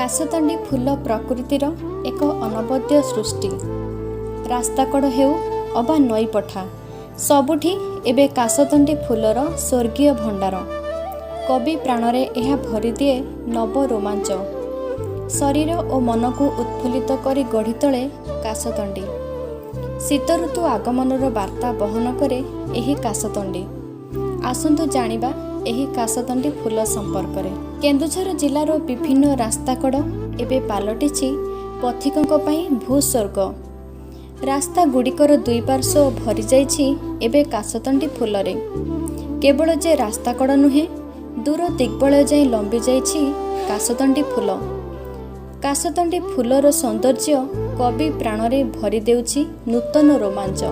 कासतंडी फूल प्रकृतिर एक अनबद्य सृष्टि। रास्ताकड़ हेउ अबा नई पठा सबुठी एबे कासतंडी फूलर स्वर्गीय भंडार। कवि प्राणरे यह भरिदिए नव रोमांच। शरीर और मन को उत्फुल्लित करी गढ़ी तोले कासतंडी। शीत ऋतु आगमनर वार्ता बहन करे एही कासतंडी। आसंतु जानिबा एही कासतंडी फूल संपर्क रे। केन्दुझर जिलार विभिन्न रास्ताकड़ एबे पालटिछि पथिकଙ୍କ ପାଇଁ भूस्वर्ग। रास्ता गुड़िकर दुई पार्श्व भरी जाइछि एबे कासतंडी फूलरे। केवल जे रास्ताकड़ नुहे दूर दिग्बलय जाई लंबी जाइछि कासतंडी फूल। कासतंडी फूलर सौंदर्य कवि प्राणरे भरी देउछि नूतन रोमांच।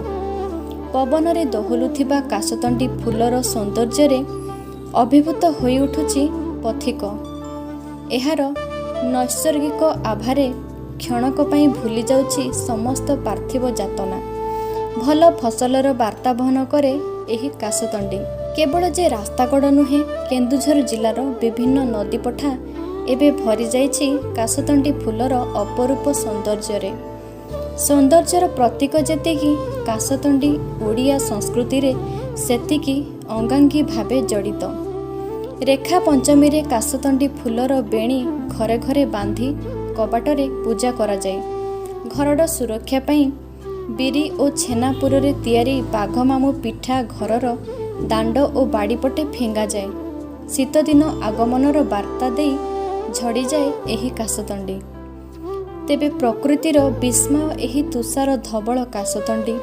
पवनरे दोहलुथिबा कासतंडी फूलर सौंदर्य अभिभूत होई उठुछि पथिक। एहार नैसर्गिक आभारे क्षणक पई भूली जाउछि समस्त पार्थिव जातना। भल फसलर वार्ता बहन करे एही कासतंडी। केवल जे रास्ताकड़ नुहे केन्दुझर जिलार विभिन्न नदी पठा एबे भरी जाइछि कासतंडी फूलर अपरूप सौंदर्य। सौंदर्यर प्रतीक जेतिकी कासतंडी ओडिया संस्कृति रे सेतिकी अंगांगी भावे जड़ित। रेखा पंचमी रे कासतंडी फूलर बेणी घरे घरे बांधी कबाटरे पूजा करा जाए। घरर सुरक्षा पई बिरी और छेनापुर रे तियारी बाघ मामू पिठा घरर दांड और बाड़ी पटे फेंगा जाए। शीत दिन आगमनर वार्ता देई झड़ी जाए एही कासतंडी। तेबे प्रकृतिर विस्मय एही तुषार धवल कासतंडी।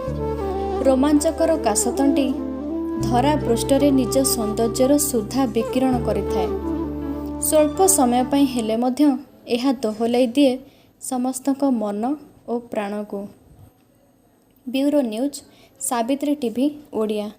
रोमांचकर कासतंडी धरा पृष्ठरे निज सौंदर्यर सुधा विकिरण करिथाए। स्वल्प समय पई हेले मध्य एहा दोहलाई दिए समस्तक मन और प्राण को। Bureau news Savitri TV Odia.